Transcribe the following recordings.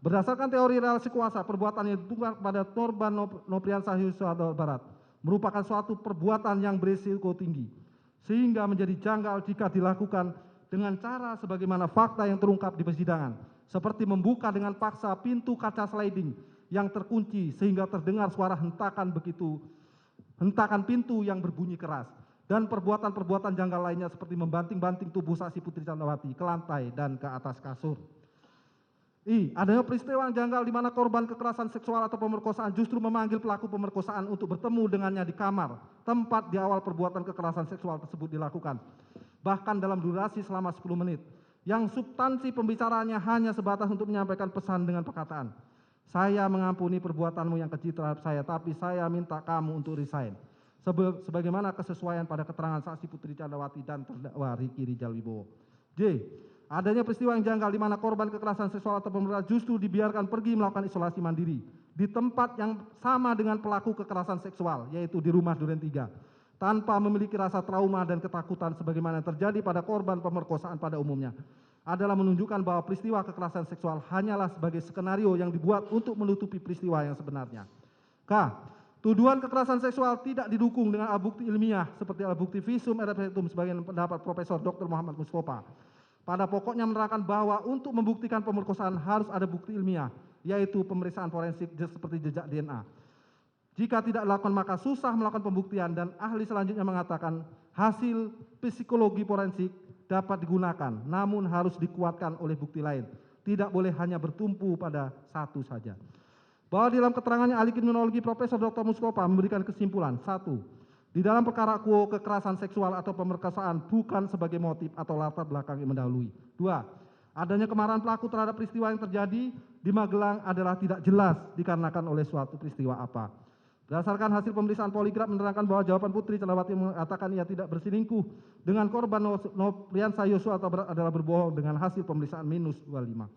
Berdasarkan teori relasi kuasa, perbuatan yang ditujukan kepada korban Nopriansah Yosua Huta Barat merupakan suatu perbuatan yang berisiko tinggi, sehingga menjadi janggal jika dilakukan dengan cara sebagaimana fakta yang terungkap di persidangan, seperti membuka dengan paksa pintu kaca sliding yang terkunci sehingga terdengar suara hentakan pintu yang berbunyi keras, dan perbuatan-perbuatan janggal lainnya seperti membanting-banting tubuh saksi Putri Candrawati ke lantai dan ke atas kasur. Adanya peristiwa yang janggal di mana korban kekerasan seksual atau pemerkosaan justru memanggil pelaku pemerkosaan untuk bertemu dengannya di kamar, tempat di awal perbuatan kekerasan seksual tersebut dilakukan, bahkan dalam durasi selama 10 menit, yang substansi pembicaraannya hanya sebatas untuk menyampaikan pesan dengan perkataan, "Saya mengampuni perbuatanmu yang keji terhadap saya, tapi saya minta kamu untuk resign." Sebagaimana kesesuaian pada keterangan saksi Putri Candrawati dan terdakwa Riki Rijal Wibowo. J. Adanya peristiwa yang janggal di mana korban kekerasan seksual atau pemerkosaan justru dibiarkan pergi melakukan isolasi mandiri di tempat yang sama dengan pelaku kekerasan seksual, yaitu di rumah Duren 3, tanpa memiliki rasa trauma dan ketakutan sebagaimana yang terjadi pada korban pemerkosaan pada umumnya, adalah menunjukkan bahwa peristiwa kekerasan seksual hanyalah sebagai skenario yang dibuat untuk menutupi peristiwa yang sebenarnya. K. Tuduhan kekerasan seksual tidak didukung dengan alat bukti ilmiah seperti alat bukti visum et repertum sebagai pendapat Profesor Dr. Muhammad Mustofa. Pada pokoknya menerangkan bahwa untuk membuktikan pemerkosaan harus ada bukti ilmiah, yaitu pemeriksaan forensik seperti jejak DNA. Jika tidak dilakukan maka susah melakukan pembuktian, dan ahli selanjutnya mengatakan hasil psikologi forensik dapat digunakan, namun harus dikuatkan oleh bukti lain. Tidak boleh hanya bertumpu pada satu saja. Bahwa di dalam keterangannya ahli kriminologi Profesor Dr. Mustofa memberikan kesimpulan, 1. Di dalam perkara quo kekerasan seksual atau pemerkosaan bukan sebagai motif atau latar belakang yang mendahului. 2. Adanya kemarahan pelaku terhadap peristiwa yang terjadi di Magelang adalah tidak jelas dikarenakan oleh suatu peristiwa apa. Berdasarkan hasil pemeriksaan poligraf menerangkan bahwa jawaban Putri Candrawati mengatakan ia tidak berselingkuh dengan korban Nopriansah Yosua Huta Barat adalah berbohong dengan hasil pemeriksaan -25.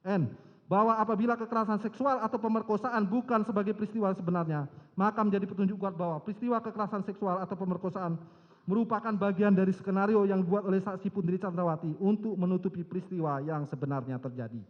N. Bahwa apabila kekerasan seksual atau pemerkosaan bukan sebagai peristiwa sebenarnya, maka menjadi petunjuk kuat bahwa peristiwa kekerasan seksual atau pemerkosaan merupakan bagian dari skenario yang dibuat oleh saksi Putri Candrawati untuk menutupi peristiwa yang sebenarnya terjadi.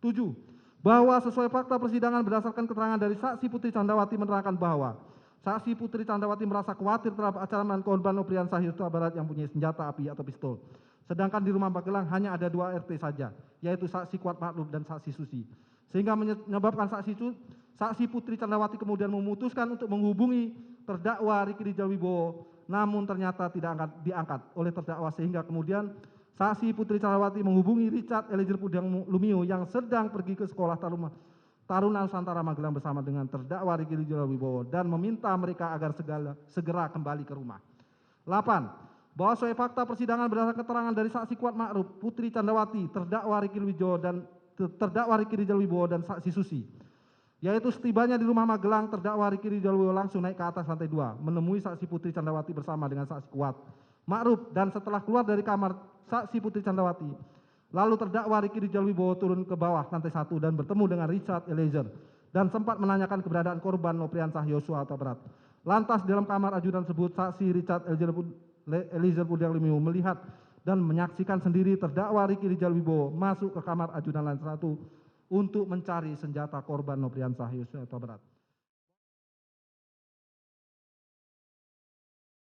7. Bahwa sesuai fakta persidangan berdasarkan keterangan dari saksi Putri Candrawati menerangkan bahwa saksi Putri Candrawati merasa khawatir terhadap ancaman korban Nopriansah Yosua Huta Barat yang punya senjata api atau pistol. Sedangkan di rumah Magelang hanya ada 2 RT saja, yaitu saksi Kuat Maklum dan saksi Susi. Sehingga menyebabkan saksi Putri Candrawati kemudian memutuskan untuk menghubungi terdakwa Riki Rijal Wibowo, namun ternyata tidak diangkat oleh terdakwa, sehingga kemudian saksi Putri Candrawati menghubungi Richard Eliezer Pudiang Lumiu yang sedang pergi ke sekolah Taruna Nusantara Magelang bersama dengan terdakwa Riki Rijal Wibowo dan meminta mereka agar segera kembali ke rumah. 8. Bahwa sesuai fakta persidangan berdasarkan keterangan dari saksi Kuat Ma'ruf, Putri Candrawati, terdakwa Riki Rijal Wibowo dan saksi Susi, yaitu setibanya di rumah Magelang, terdakwa Riki Rijal Wibowo langsung naik ke atas lantai 2, menemui saksi Putri Candrawati bersama dengan saksi Kuat Ma'ruf, dan setelah keluar dari kamar saksi Putri Candrawati, lalu terdakwa Riki Rijal Wibowo turun ke bawah lantai 1 dan bertemu dengan Richard Eliezer dan sempat menanyakan keberadaan korban Nopriansah Yosua Huta Barat. Lantas dalam kamar ajudan tersebut saksi Richard Eliezer Pudiang Lumiu melihat dan menyaksikan sendiri terdakwa Riki Rijal Wibowo masuk ke kamar ajudan lantai 1 untuk mencari senjata korban Nopriansah Yosua Huta Barat.